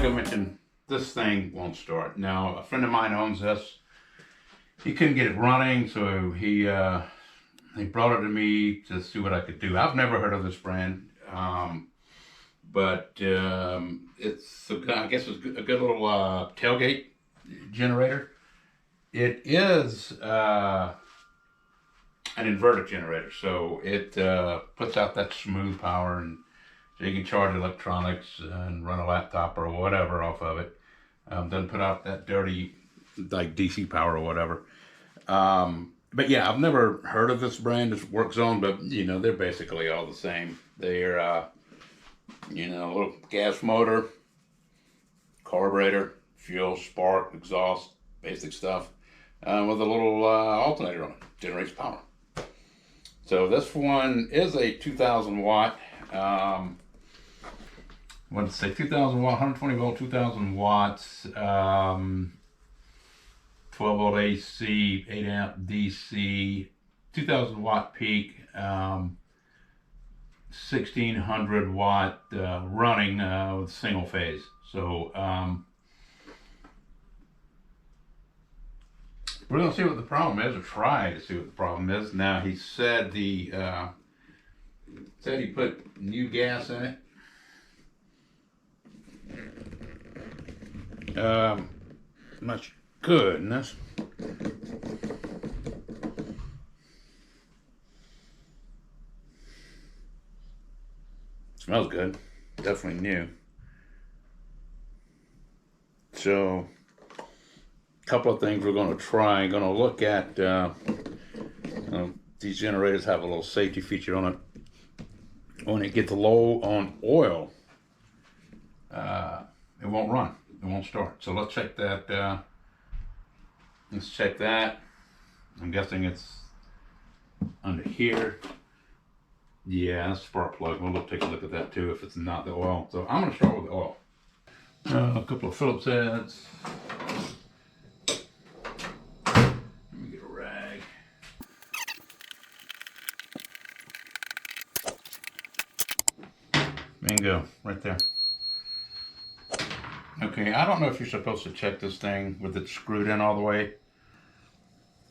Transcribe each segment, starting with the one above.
I mentioned, this thing won't start. Now, a friend of mine owns this. He couldn't get it running, so he brought it to me to see what I could do. I've never heard of this brand, but it's I guess it's a good little tailgate generator. It is an inverter generator, so it puts out that smooth power, and so you can charge electronics and run a laptop or whatever off of it. Doesn't put out that dirty like DC power or whatever. But yeah, I've never heard of this brand. It's Work Zone, but you know they're basically all the same. They're you know, a little gas motor, carburetor, fuel, spark, exhaust, basic stuff, with a little alternator on it. Generates power. So this one is a 2,000 watt. What did it say? 2,000 watt, 120 volt, 2,000 watts, 12 volt AC, 8 amp DC, 2,000 watt peak, 1,600 watt running with single phase. So we're gonna see what the problem is, or try to see what the problem is. Now he said he put new gas in it. Much goodness. Smells good. Definitely new. So, a couple of things we're going to try. Going to look at these generators have a little safety feature on it. When it gets low on oil, it won't run. It won't start. So let's check that. Let's check that. I'm guessing it's under here. Yeah, that's spark plug. We'll take a look at that too if it's not the oil. So I'm going to start with the oil. A couple of Phillips heads. Let me get a rag. Bingo, right there. Okay, I don't know if you're supposed to check this thing with it screwed in all the way,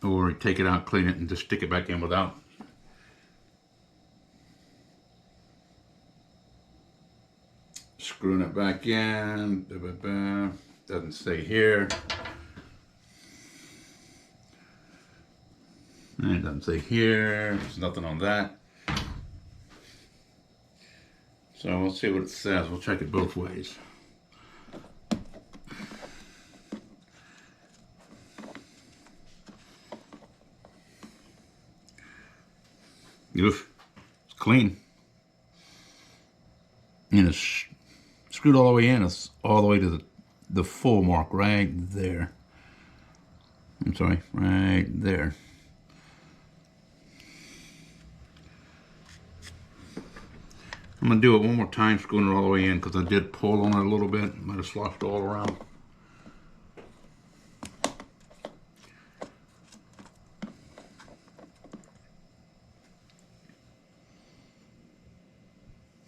or take it out, clean it, and just stick it back in without. Screwing it back in. Doesn't stay here. And it doesn't stay here. There's nothing on that. So we'll see what it says. We'll check it both ways. Oof, it's clean. And it's screwed all the way in. It's all the way to the full mark right there. I'm sorry, right there. I'm going to do it one more time, screwing it all the way in, because I did pull on it a little bit. Might have sloshed all around.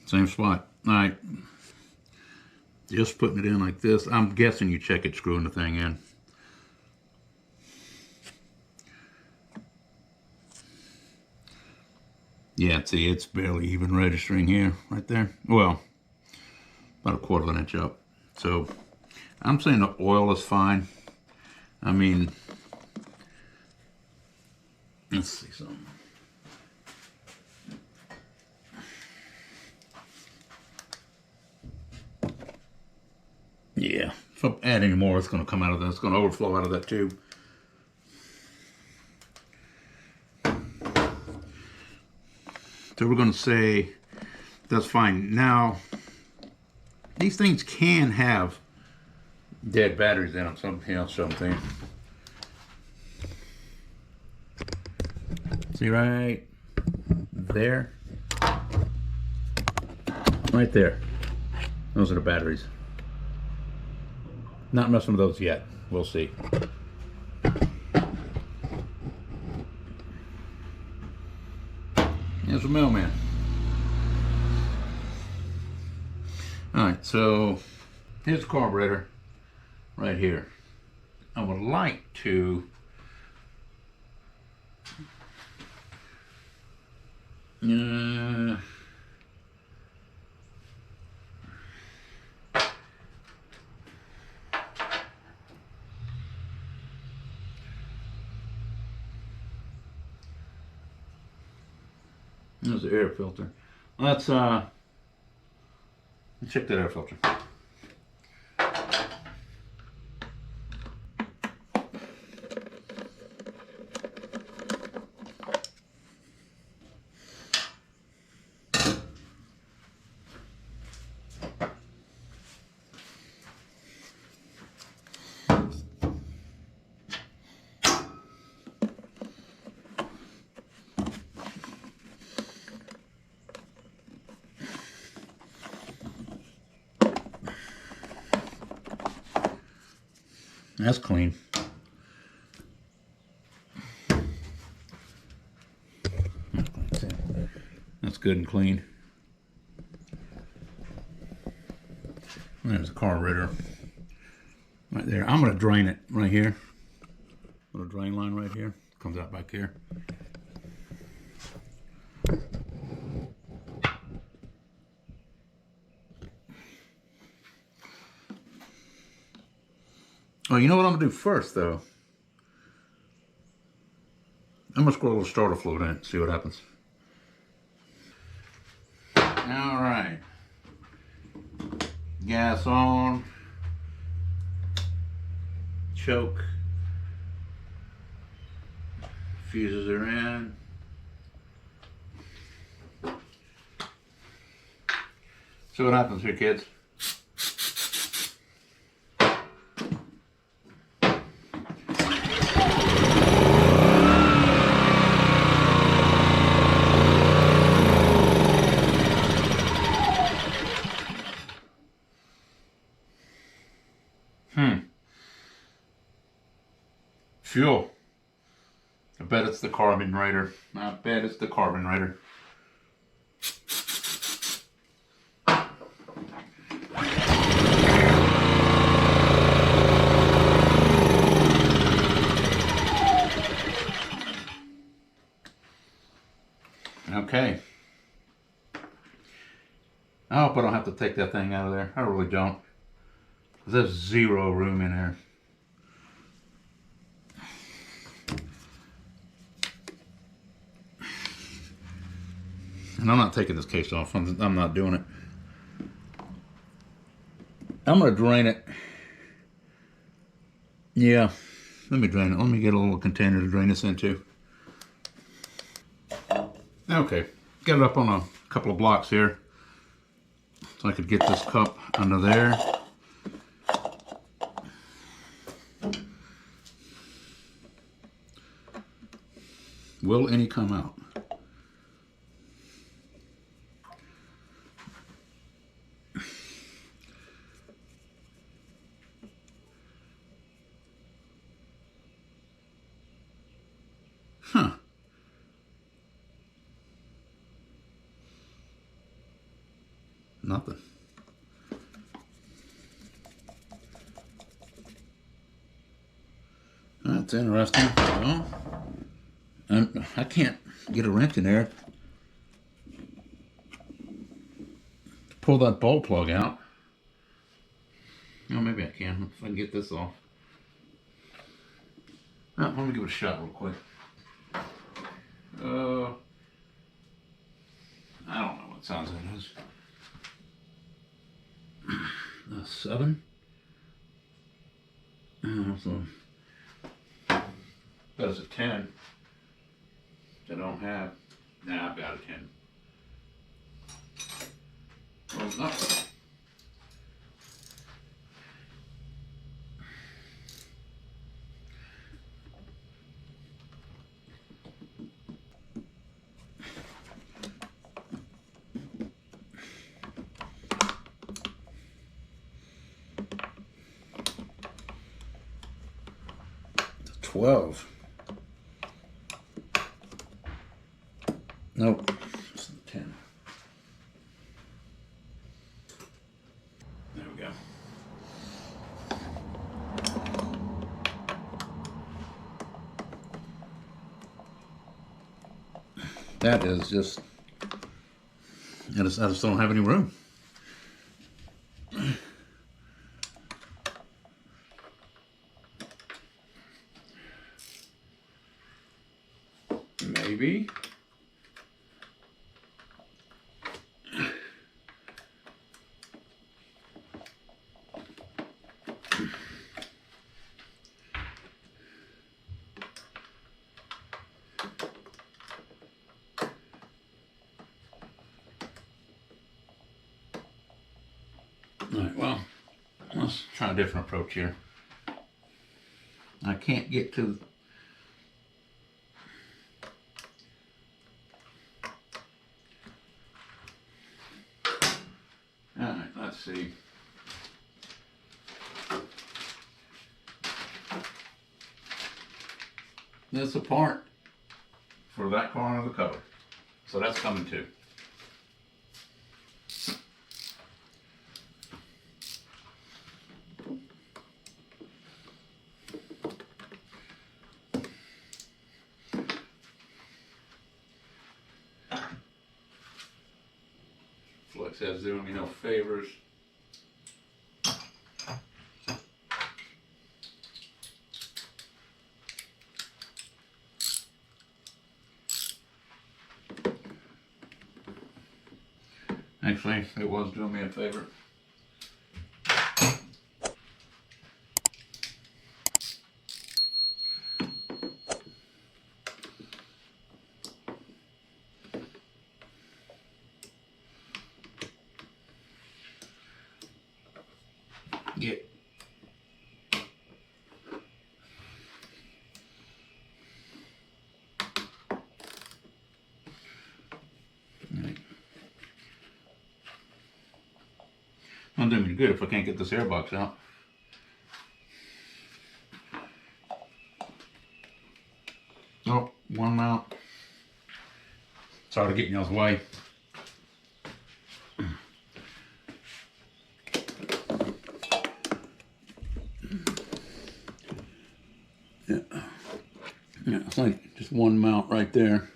Same spot. All right. Just putting it in like this. I'm guessing you check it screwing the thing in. Yeah, see, it's barely even registering here, right there. Well, about a quarter of an inch up. So, I'm saying the oil is fine. I mean, let's see something. Yeah, if I add any more, it's going to come out of that. It's going to overflow out of that tube. So we're going to say that's fine. Now, these things can have dead batteries in them. Something. See right there? Right there. Those are the batteries. Not messing with those yet. We'll see. Here's the mailman. Alright, so Here's the carburetor right here. I would like to there's the air filter. Let's check that air filter. That's clean. That's good and clean. There's the carburetor right there. I'm going to drain it right here. Little drain line right here. Comes out back here. Oh, you know what I'm going to do first, though? I'm going to squirt a little starter fluid in it, see what happens. All right. Gas on. Choke. Fuses are in. See what happens here, kids. Fuel. I bet it's the carburetor. I bet it's the carburetor. Okay. I hope I don't have to take that thing out of there. I really don't. There's zero room in there. And I'm not taking this case off. I'm not doing it. I'm going to drain it. Yeah. Let me drain it. Let me get a little container to drain this into. Okay. Get it up on a couple of blocks here. So I could get this cup under there. Will any come out? Huh. Nothing. That's interesting. Well, I can't get a wrench in there to pull that bulb plug out. Oh, maybe I can if I can get this off. Oh, let me give it a shot real quick. I don't know what size that is. 7. So that is a 10. I don't have. Nah, I've got a 10. Well, nothing. It's a 12. Nope. It's a 10. There we go. That is just, I just don't have any room. Maybe. All right, well, let's try a different approach here. I can't get to. All right, let's see. This a part for that corner of the cover. So that's coming too. Flex says doing me no favors. Actually, it was doing me a favor. Get. Not doing me good if I can't get this air box out. Oh, one mount. Sorry to get in y'all's way. Yeah, it's like just one mount right there.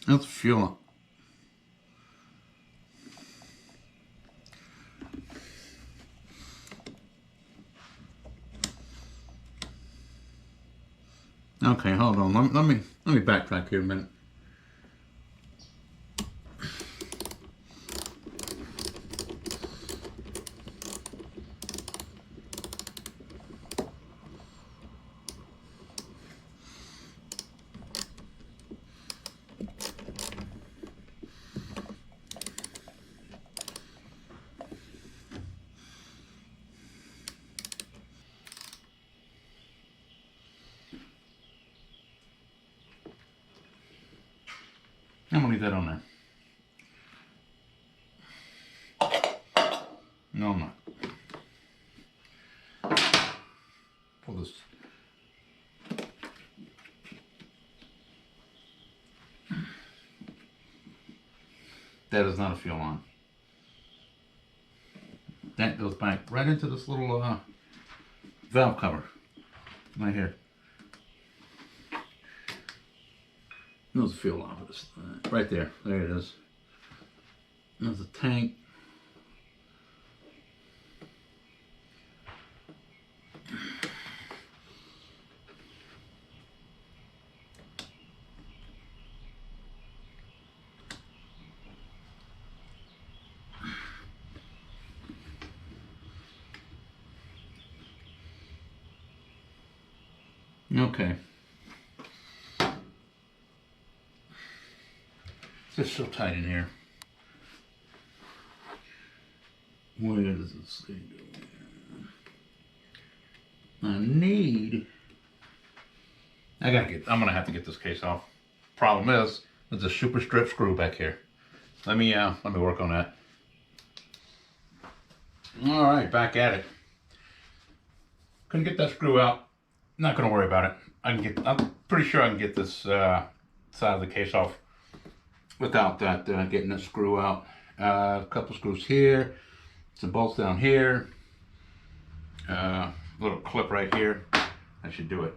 That's fuel. Okay, hold on. Let me backtrack here a minute. I'm gonna leave that on there. No, I'm not. Pull this. That is not a fuel line. That goes back right into this little valve cover right here. There's a fuel line for this. Right there. There it is. There's a tank. Okay. It's just so tight in here. Where does this thing go? I'm gonna have to get this case off. Problem is, there's a super strip screw back here. Let me work on that. All right, back at it. Couldn't get that screw out. Not gonna worry about it. I'm pretty sure I can get this side of the case off without that getting that screw out. A couple screws here, some bolts down here, little clip right here. That should do it.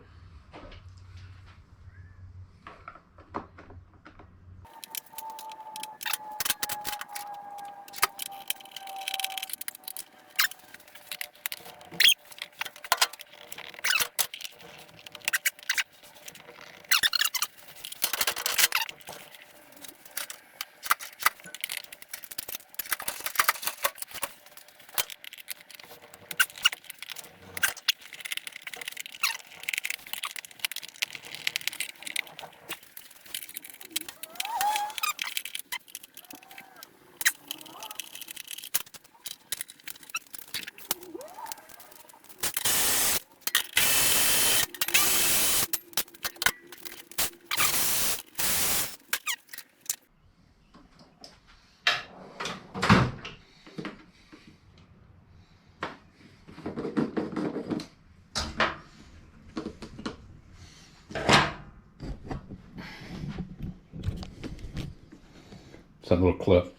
It's that little clip.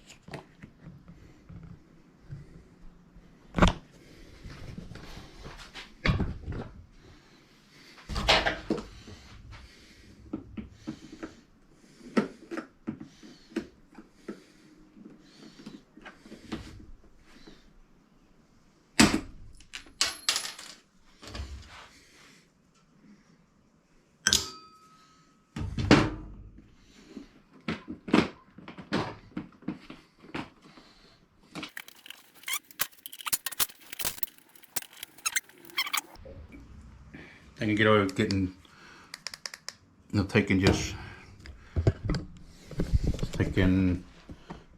I can get away with taking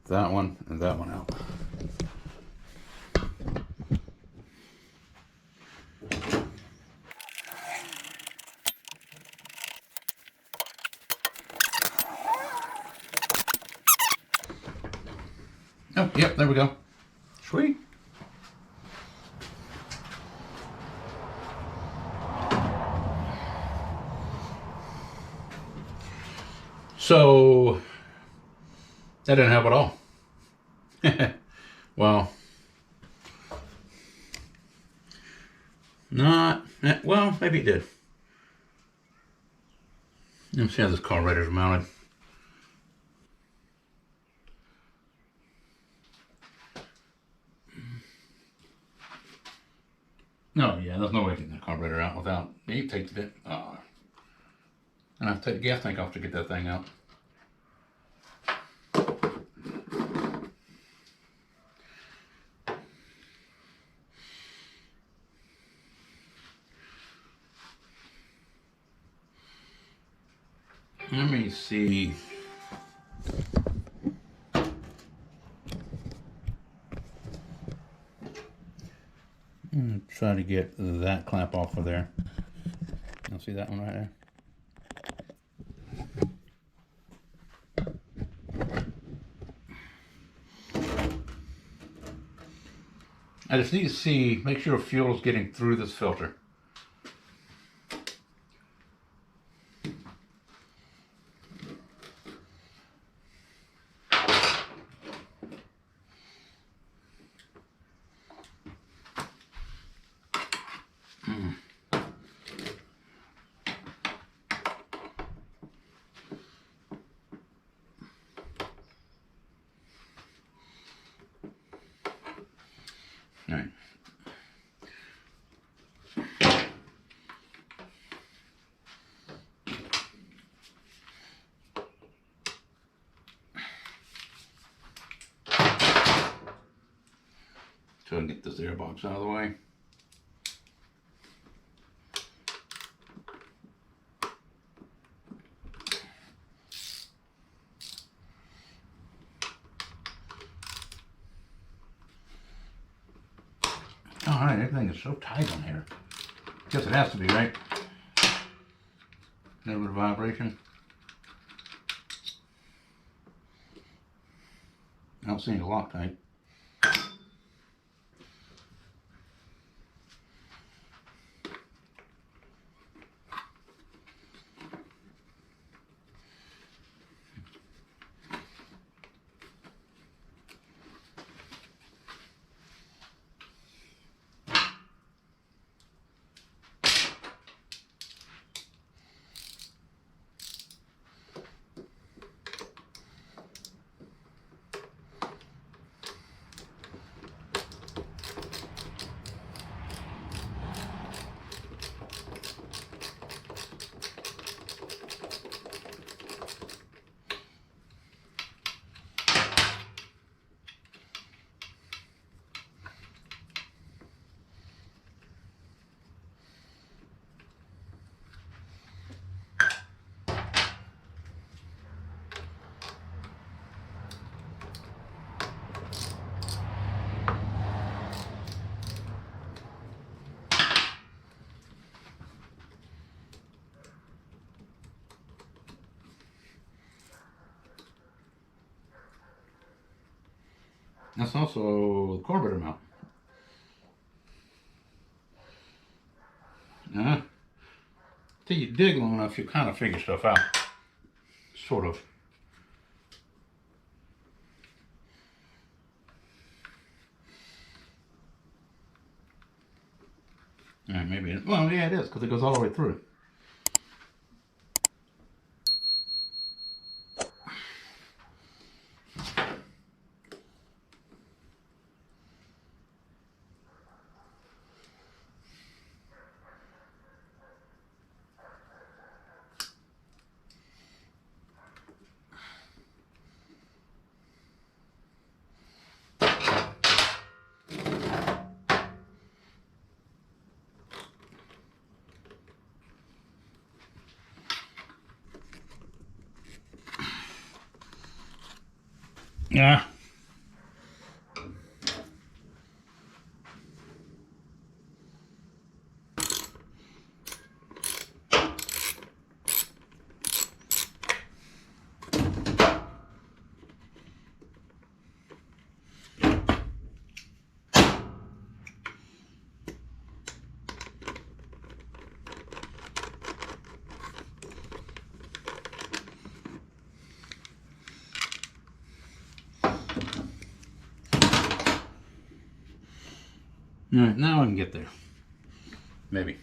that one and that one out. Oh, yep, there we go. Sweet. So that didn't help at all. Well, well, maybe it did. Let's see how this carburetor is mounted. No, yeah, there's no way getting the carburetor out without me taking it. And I have to take the gas tank off to get that thing out. Let me see. Try to get that clamp off of there. You'll see that one right there. I just need to make sure fuel is getting through this filter. All right. So I can get this air box out of the way. All right, everything is so tight on here. Guess it has to be, right? A little bit of vibration. don't see any Loctite. That's also the carburetor mount. Till you dig long enough, you kind of figure stuff out. Sort of. Yeah, maybe. Well, yeah, it is, because it goes all the way through. Yeah. All right, now I can get there. Maybe.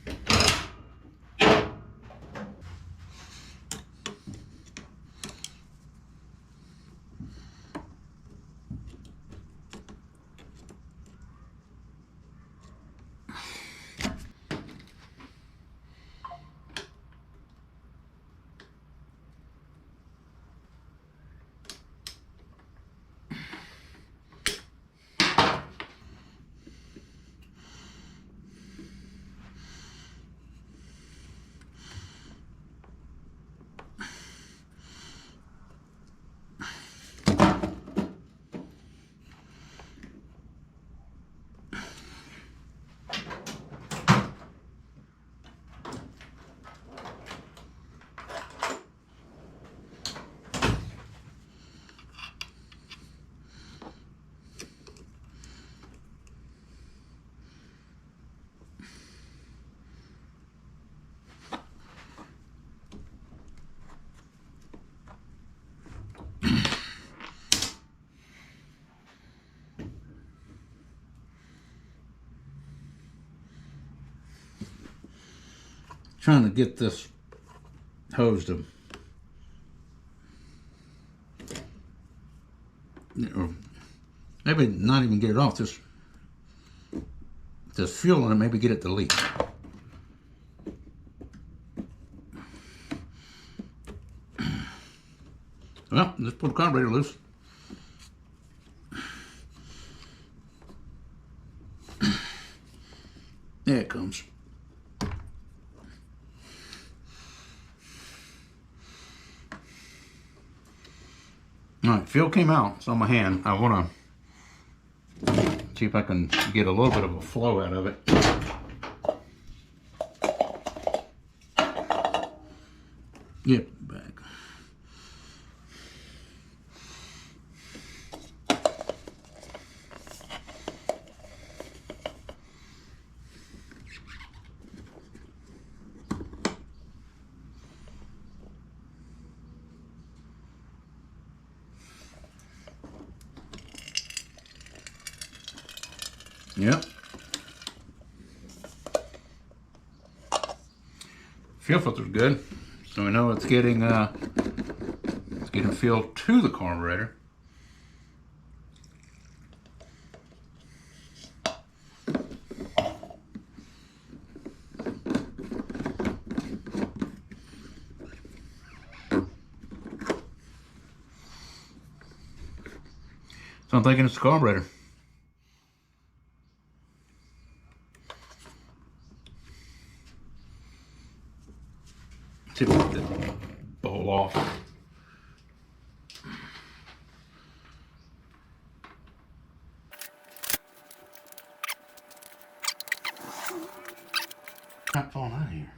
Trying to get this hose to, or maybe not even get it off, just fuel in it, maybe get it to leak. Well, let's put the carburetor loose. There it comes. All right, fuel came out. It's on my hand. I want to see if I can get a little bit of a flow out of it. Get back. Yep. Fuel filter's good, so we know it's getting fuel to the carburetor. So I'm thinking it's the carburetor. See if we can get the bowl off. Not falling out of here.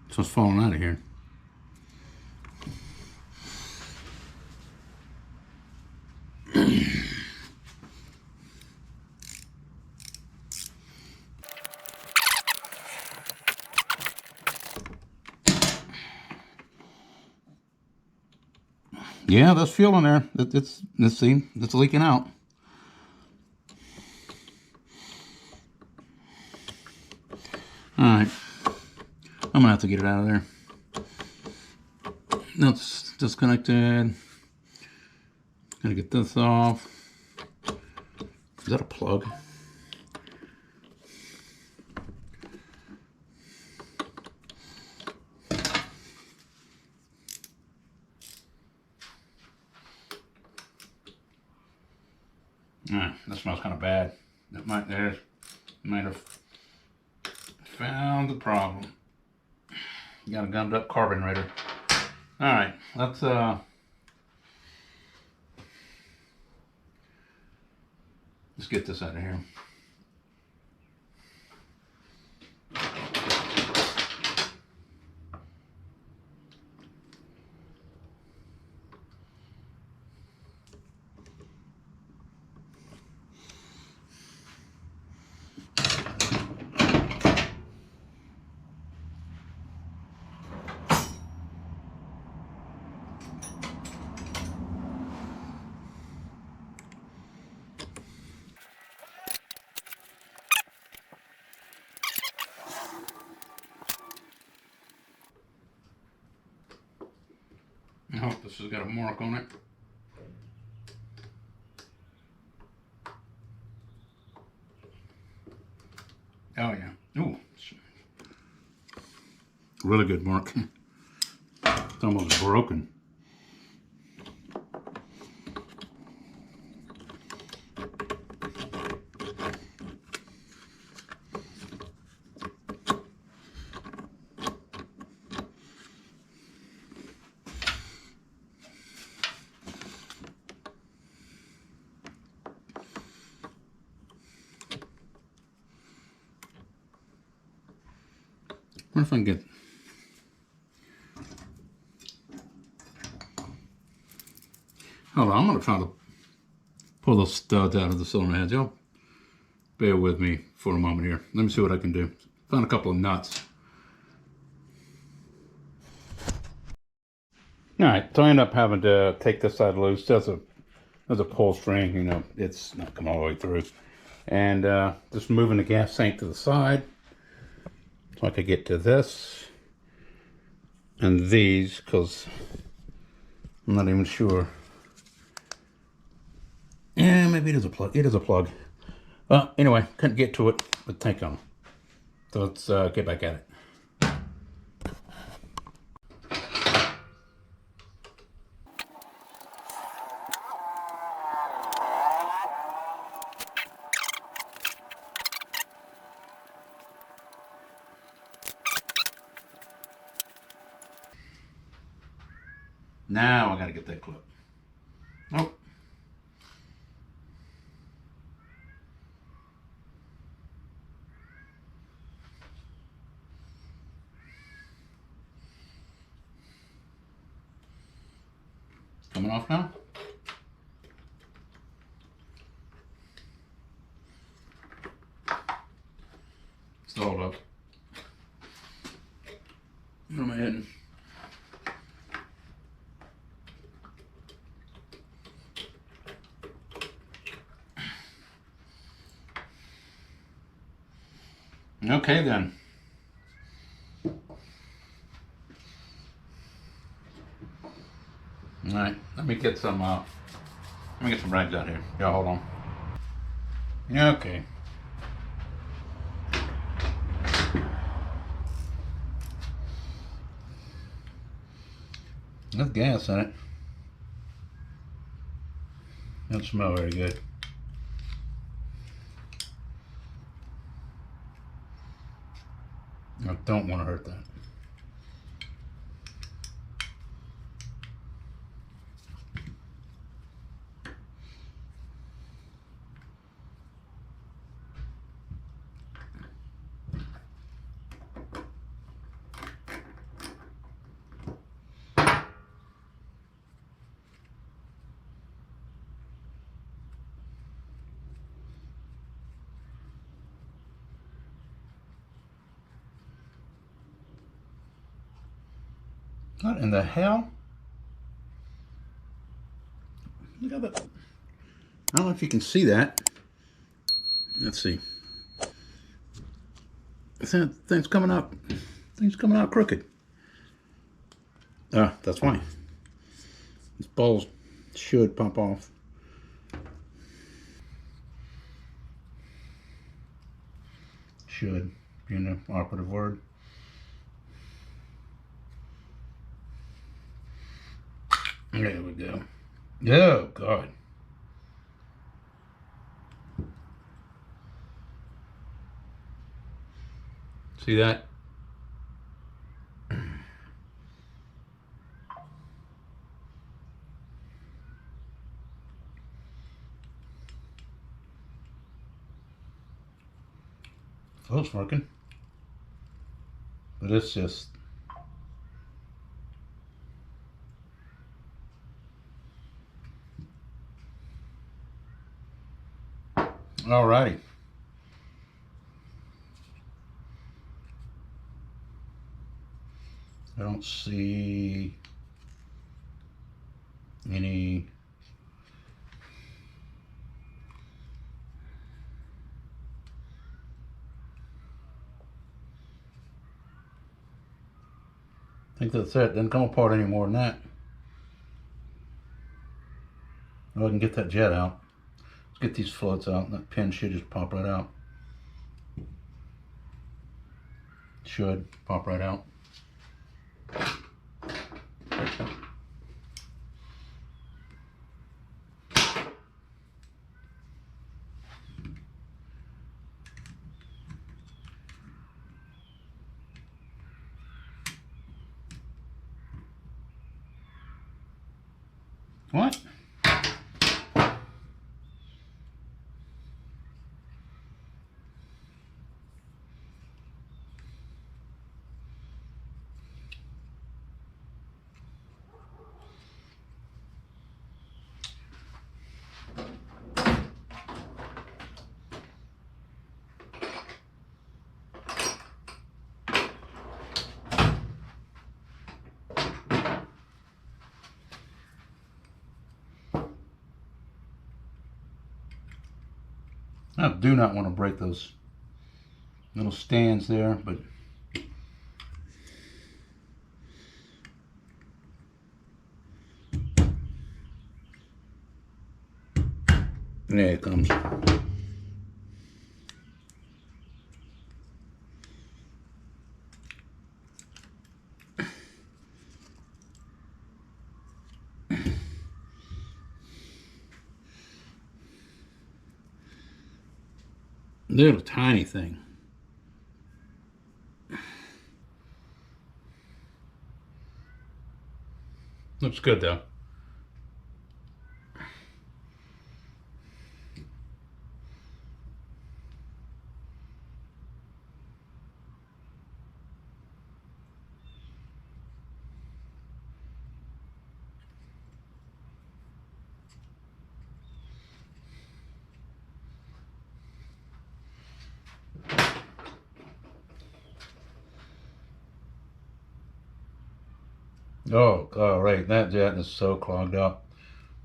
So it's falling out of here. Yeah, there's fuel in there. It's leaking out. All right, I'm gonna have to get it out of there. That's disconnected. Gotta get this off. Is that a plug? That smells kind of bad. That might have found the problem. Got a gummed up carburetor. All right, let's get this out of here. I hope this has got a mark on it. Oh yeah. Ooh. Really good mark. It's almost broken. I wonder if I can get. Hold on, I'm going to try to pull those studs out of the cylinder heads. Y'all bear with me for a moment here. Let me see what I can do. Found a couple of nuts. All right, so I end up having to take this side loose. There's a pull string, you know, it's not come all the way through. And just moving the gas tank to the side so I could get to this and these, because I'm not even sure. Yeah, maybe it is a plug. It is a plug. Well, anyway, couldn't get to it with the tank on. So let's get back at it. Now I gotta get that clip. Oh. coming off now. Still hold up. Where am I heading? Okay then. All right, let me get some rags out here. Yeah, hold on. Okay. There's gas in it. Doesn't smell very good. I don't want to hurt that. What in the hell? Look at that. I don't know if you can see that. Let's see. Thing's coming out. Thing's coming out crooked. Ah, that's why. This balls should pop off. Should be an operative word. There we go. Oh, God. See that? Float's working. But it's just... Alrighty. I don't see any I think that's it. Doesn't come apart any more than that. Well, I can get that jet out. Let's get these floats out. That pin should just pop right out. Should pop right out. What? I do not want to break those little stands there, but there it comes. Little tiny thing. Looks good though. Oh, all right, that jet is so clogged up.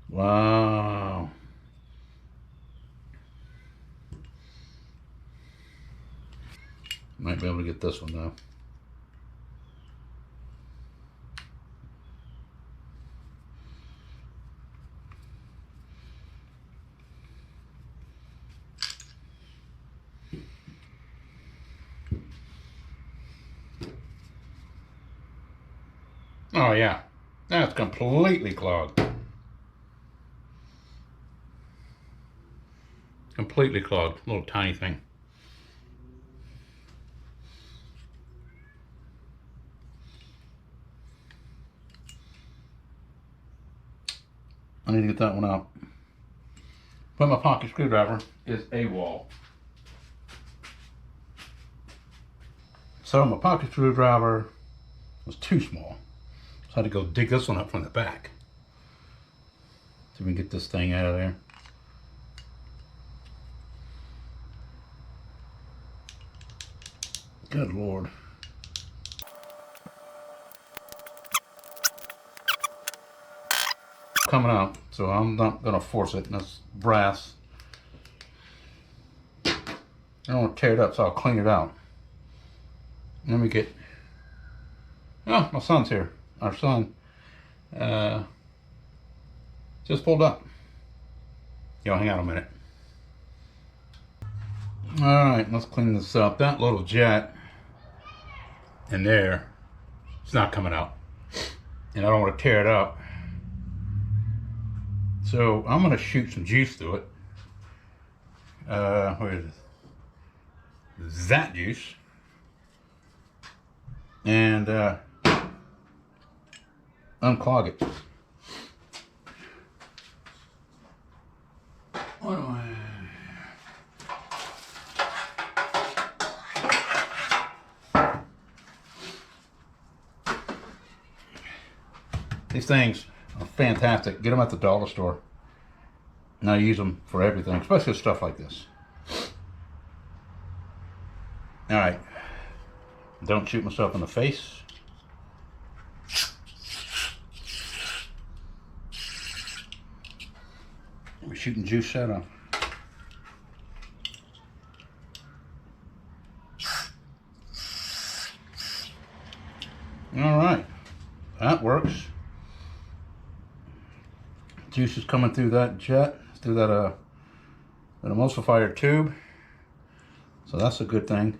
Wow. Might be able to get this one though. Oh yeah, that's completely clogged. Completely clogged, little tiny thing. I need to get that one out. But my pocket screwdriver is AWOL. So my pocket screwdriver was too small. So I had to go dig this one up from the back. So we can get this thing out of there. Good Lord. Coming out, so I'm not gonna force it, and it's brass. I don't want to tear it up, so I'll clean it out. Let me get, oh, my son's here. Our son just pulled up. Yo, hang on a minute. All right, let's clean this up. That little jet in there, it's not coming out. And I don't want to tear it up. So I'm gonna shoot some juice through it. Where is it? That juice. And unclog it. What do I... These things are fantastic. Get them at the dollar store. And I use them for everything, especially stuff like this. All right. Don't shoot myself in the face. We're shooting juice out of. All right, that works. Juice is coming through that jet, through that emulsifier tube. So that's a good thing.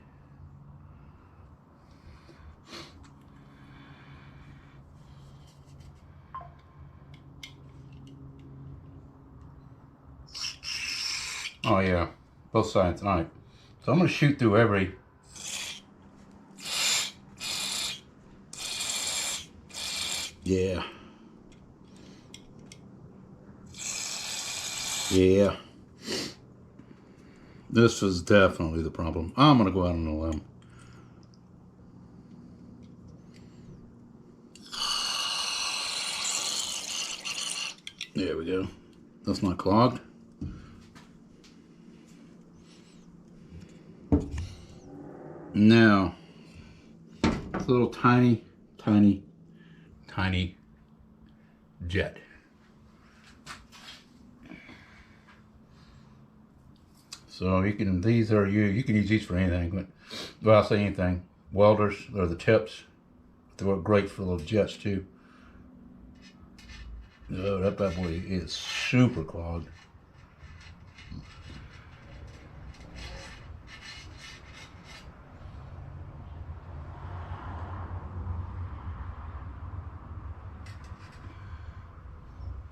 Oh yeah, both sides. All right. So I'm gonna shoot through every. Yeah. Yeah. This is definitely the problem. I'm gonna go out on a limb. There we go. That's not clogged. Now, it's a little tiny jet. So you can, these are you can use these for anything, but well, I'll say anything. Welders, they're the tips. They work great for little jets too. Oh, that bad boy is super clogged.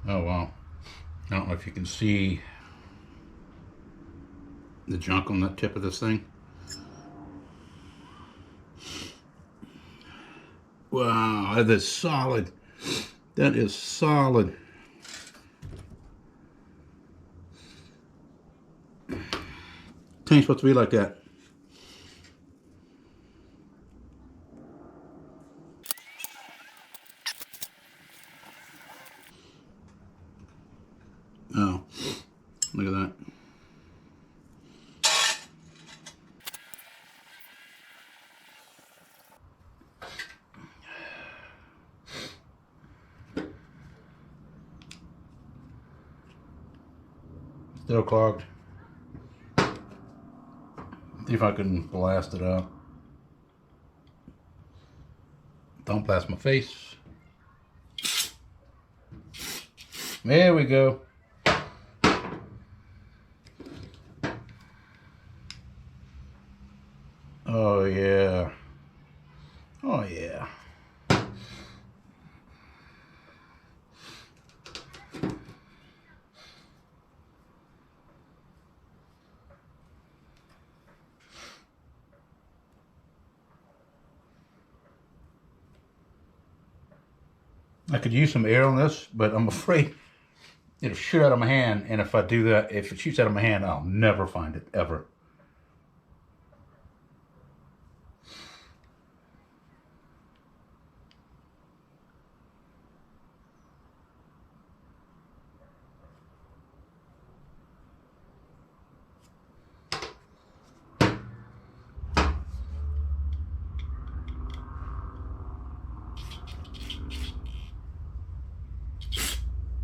Oh wow. I don't know if you can see the junk on that tip of this thing. Wow, that is solid. That is solid. Tank's supposed to be like that. Oh, look at that. Still clogged. See if I can blast it out. Don't blast my face. There we go. Oh yeah. Oh yeah. I could use some air on this, but I'm afraid it'll shoot out of my hand. And if I do that, if it shoots out of my hand, I'll never find it, ever.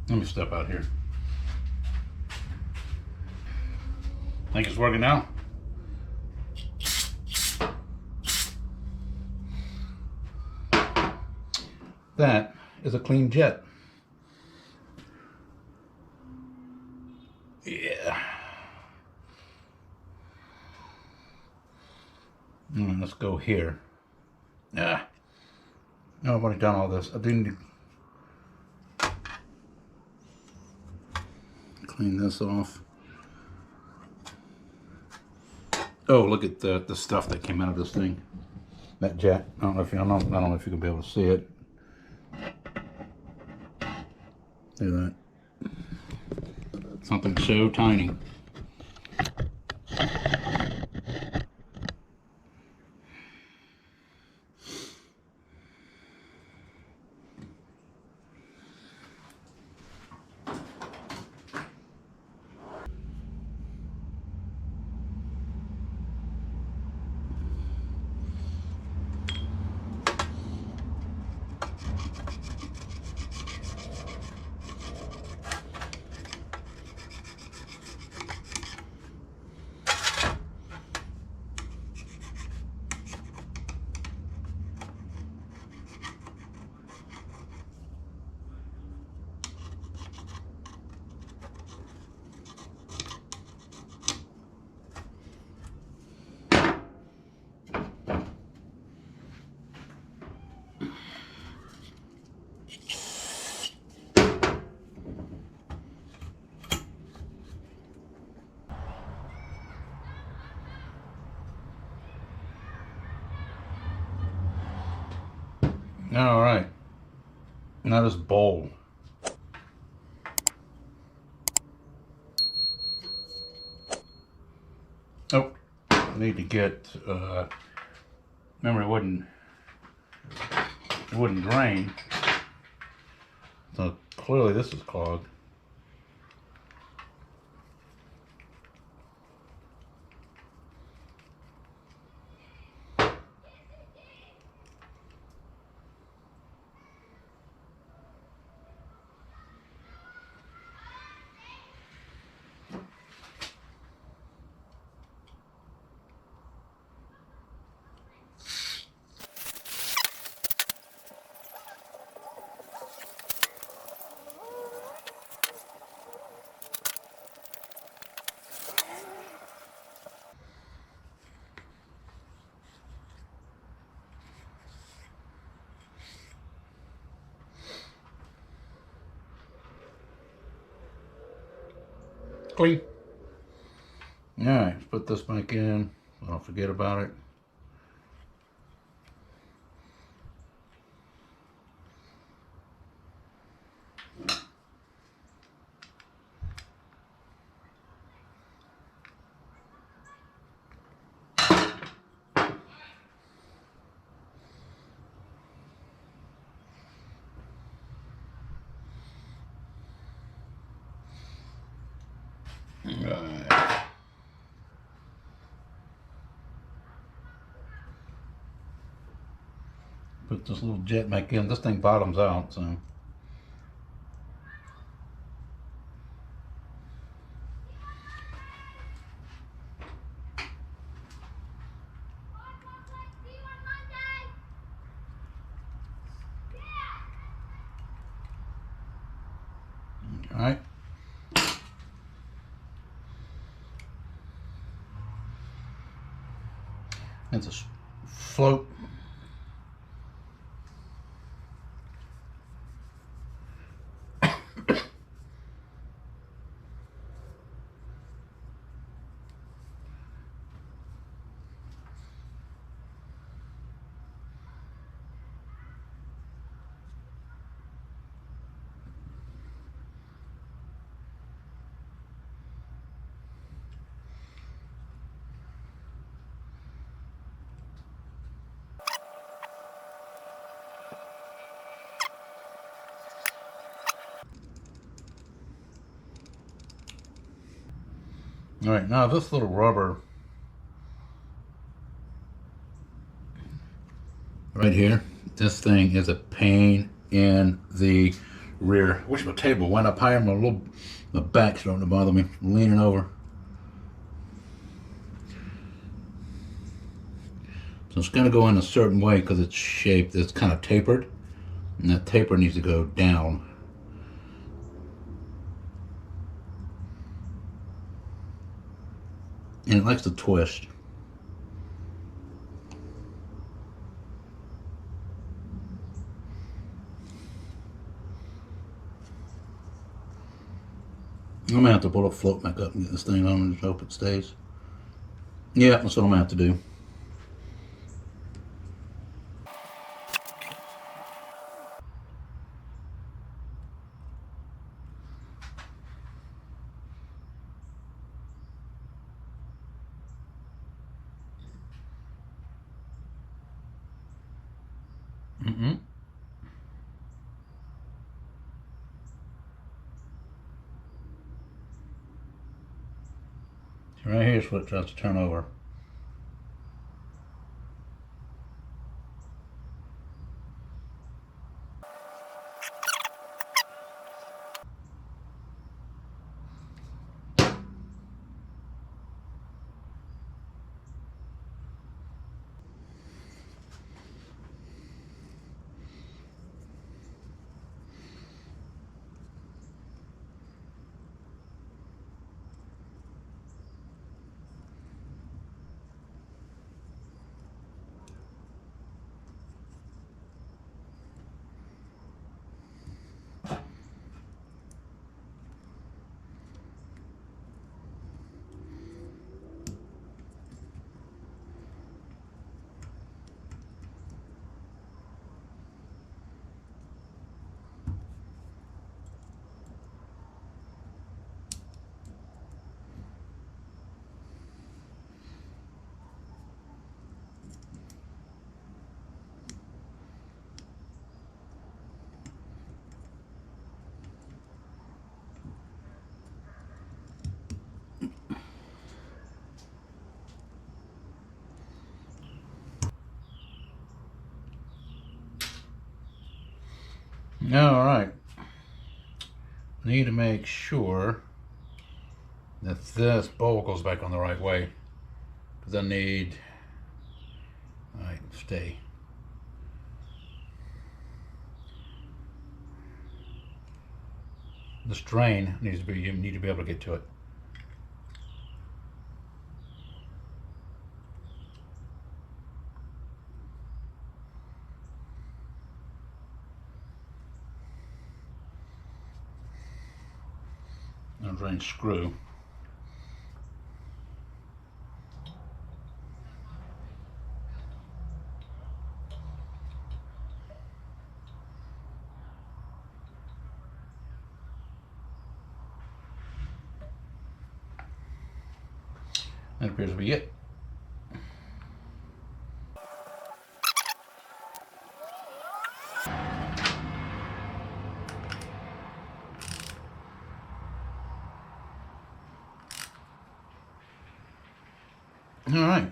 Let me step out here. Think it's working now? That is a clean jet. Yeah. Let's go here. Yeah. No, I've already done all this. I do need to clean this off. Oh, look at the stuff that came out of this thing. That jet. I don't know if you can be able to see it. Look at that. Something so tiny. All right. Now this bowl. Oh, I need to get. Remember, it wouldn't drain. So clearly, this is clogged. Clean. All right, let's put this back in. So I don't forget about it. Right. Put this little jet back in. This thing bottoms out, so. It's a float. All right, now this little rubber right here, this thing is a pain in the rear. I wish my table went up higher. My back's starting to bother me. I'm leaning over. So it's going to go in a certain way because it's shaped. It's kind of tapered, and that taper needs to go down. And it likes to twist. I'm gonna have to pull a float back up and get this thing on and just hope it stays. Yeah, that's what I'm gonna have to do. Right here's what it tries to turn over. All right. Need to make sure that this bowl goes back on the right way, because I need. All right, stay. This drain needs to be. You need to be able to get to it. And drain screw. That appears to be it. All right.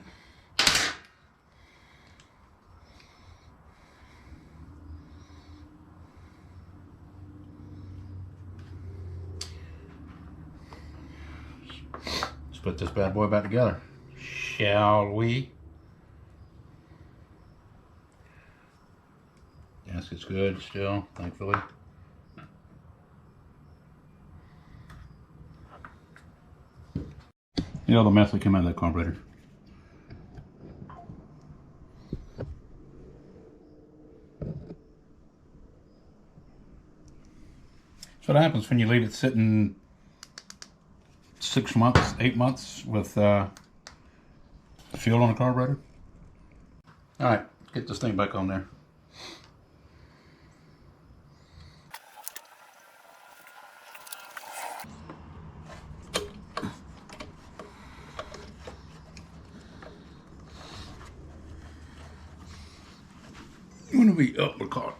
Let's put this bad boy back together, shall we? Gasket's good still, thankfully. You know the mess that came out of that carburetor. what happens when you leave it sitting 6 months, 8 months with fuel on the carburetor. All right, get this thing back on there. I'm gonna be uppercut.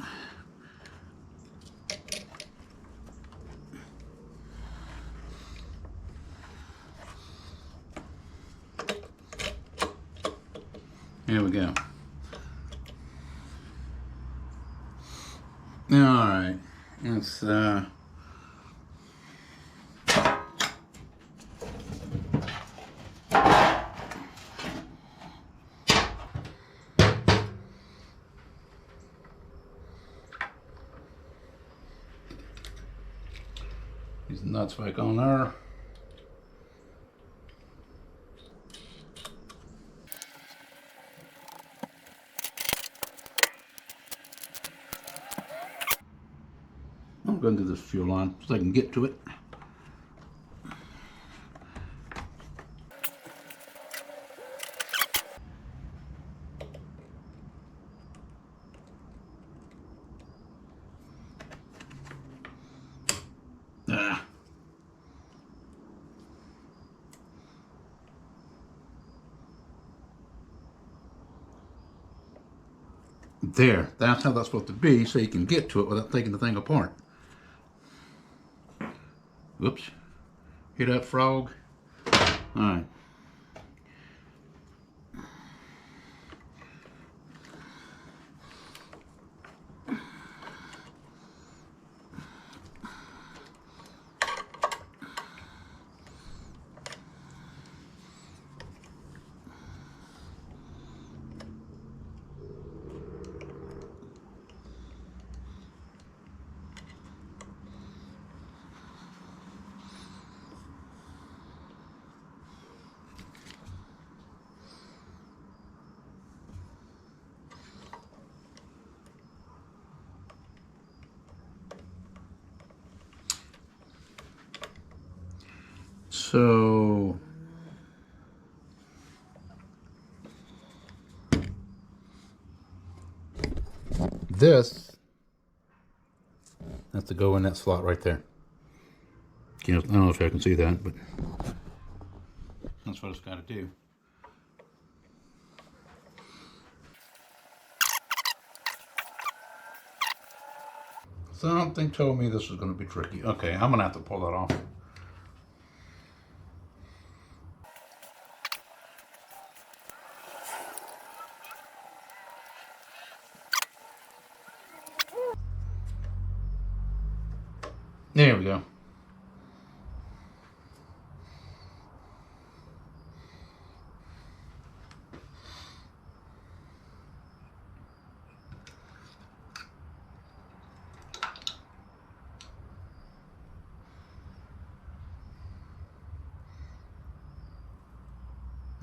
Here we go. All right, it's these nuts back on there. I'm going to do this fuel line so I can get to it. Ah. There, that's how that's supposed to be, so you can get to it without taking the thing apart. Whoops. Hear that frog? Alright. So this has to go in that slot right there. I don't know if I can see that, but that's what it's got to do. Something told me this was going to be tricky. Okay, I'm going to have to pull that off. There we go.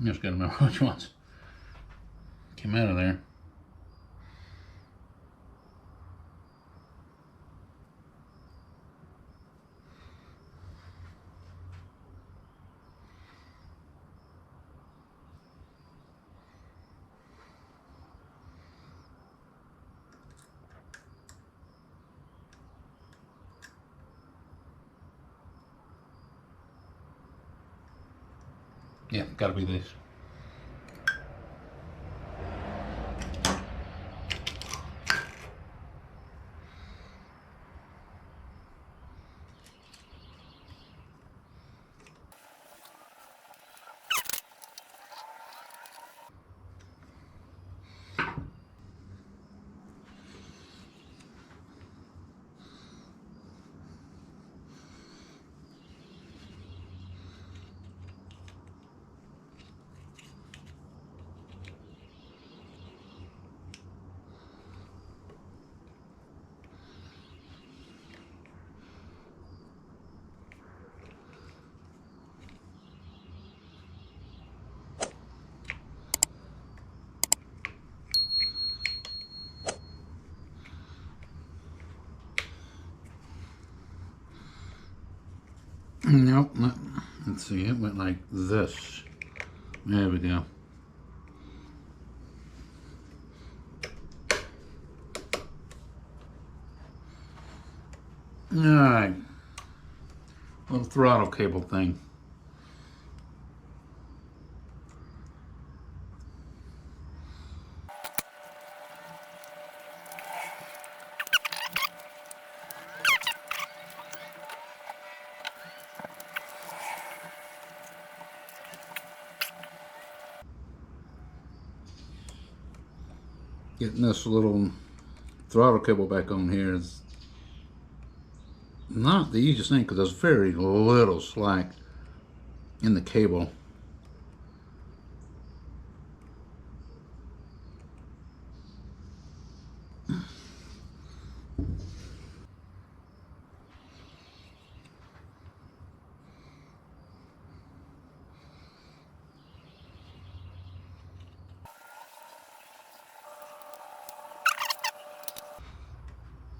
Just gotta remember which ones came out of there. Yeah, gotta be these. Nope. Let's see. It went like this. There we go. All right. Little throttle cable thing. Getting this little throttle cable back on here is not the easiest thing because there's very little slack in the cable.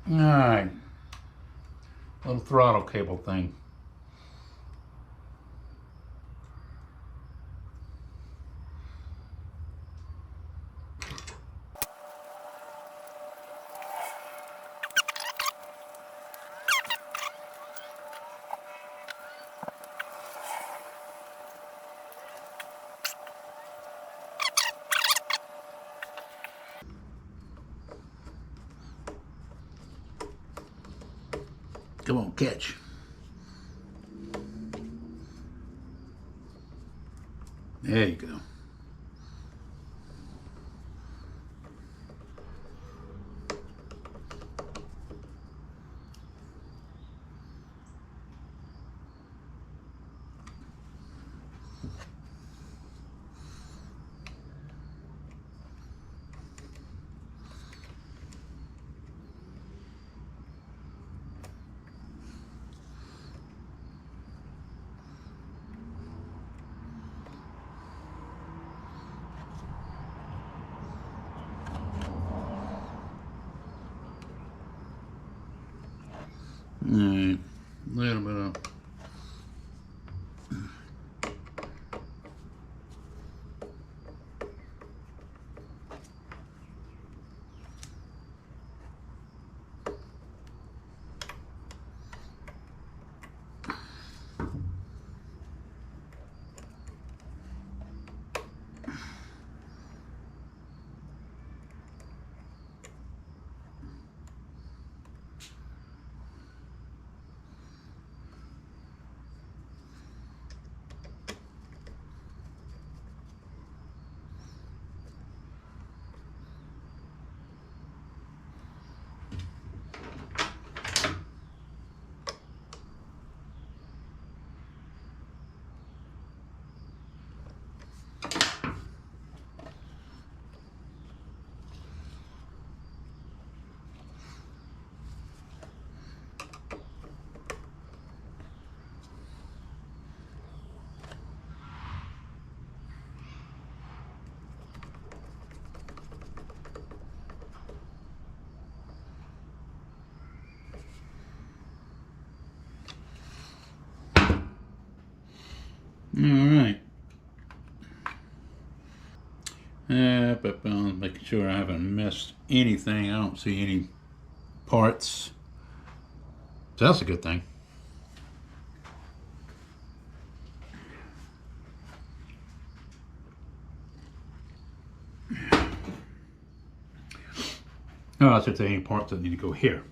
All right, little throttle cable thing. Come on, catch. There you go. All right, a little bit of. All right. But making sure I haven't missed anything. I don't see any parts. So that's a good thing. Oh, I should say any parts that need to go here.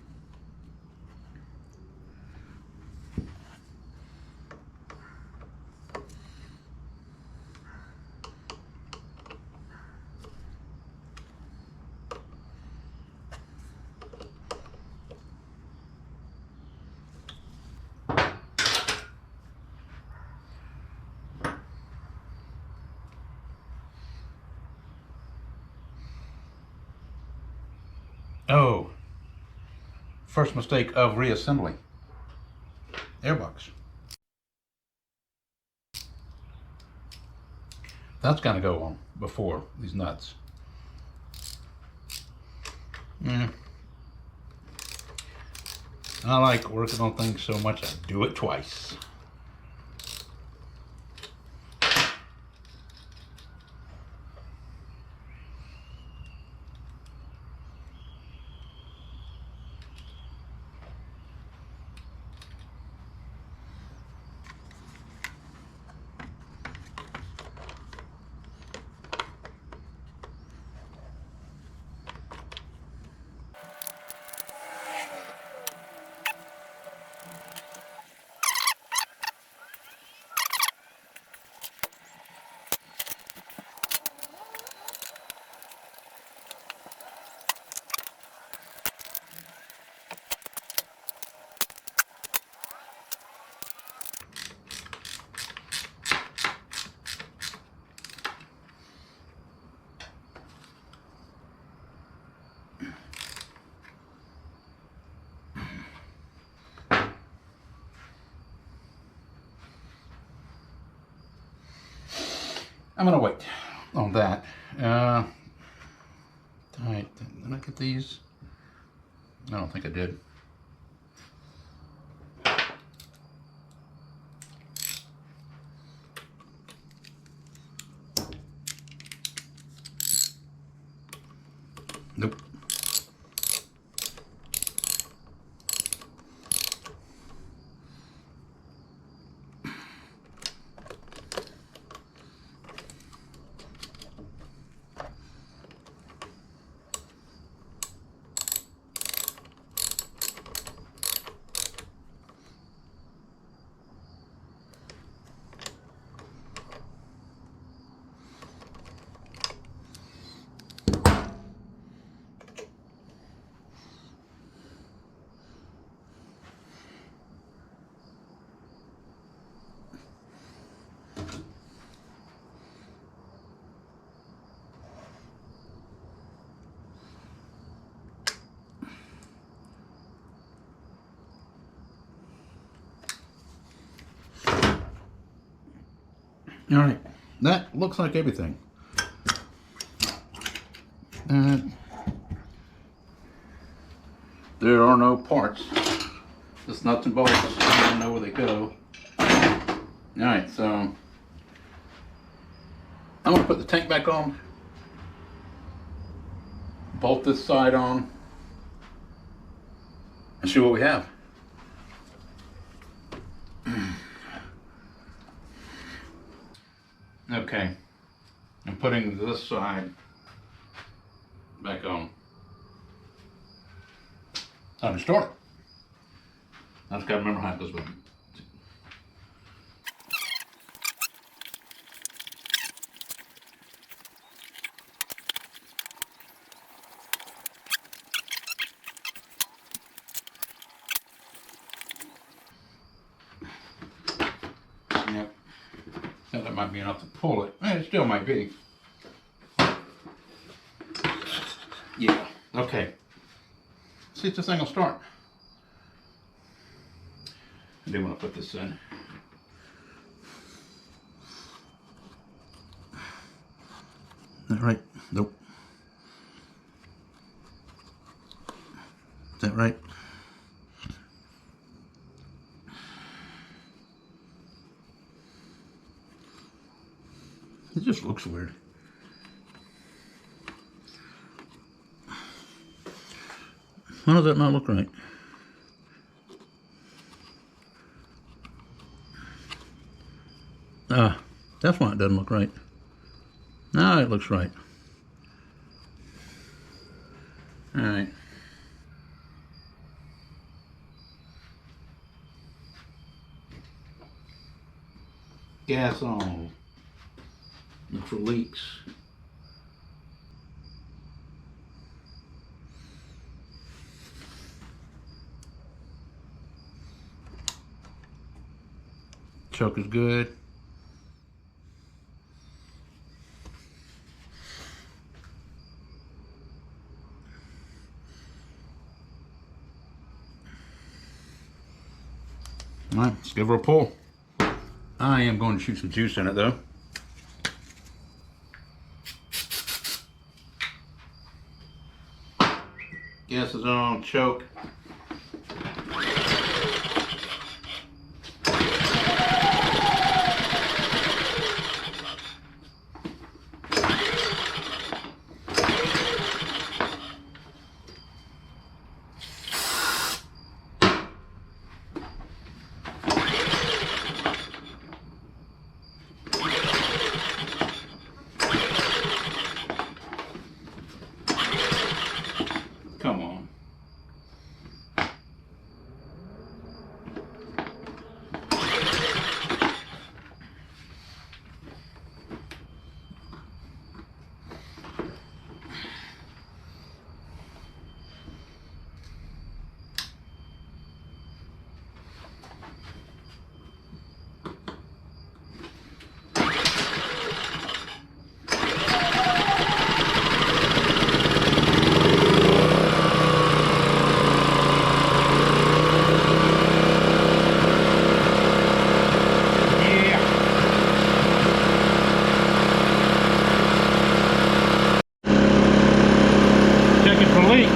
Oh, first mistake of reassembling airbox. That's gonna go on before these nuts. Yeah. I like working on things so much I do it twice. I'm gonna wait on that. All right, did I get these? I don't think I did. Nope. All right, that looks like everything. There are no parts, just nuts and bolts. I don't know where they go. All right, so I'm gonna put the tank back on, bolt this side on, and see what we have. Okay, I'm putting this side back on. Time to start it. I just gotta remember how it goes with it. Yep. So that might be enough to pull it. It still might be. Yeah. Okay. See if this thing will start. I do want to put this in. Is that right? Nope. Is that right? It just looks weird. Why does that not look right? Ah, that's why it doesn't look right. Now it looks right. All right. Gas on. Look for leaks. Choke is good. All right, let's give her a pull. I am going to shoot some juice in it though. Gas is on, choke. Come on. leaks.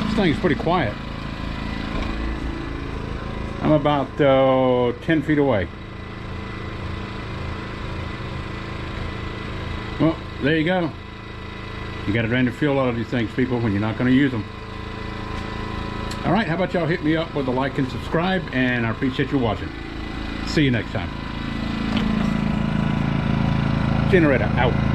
This thing is pretty quiet. I'm about 10 feet away. Well, there you go. You got to drain the fuel out of these things, people, when you're not going to use them. All right, how about y'all hit me up with a like and subscribe, and I appreciate you watching. See you next time. Generator out.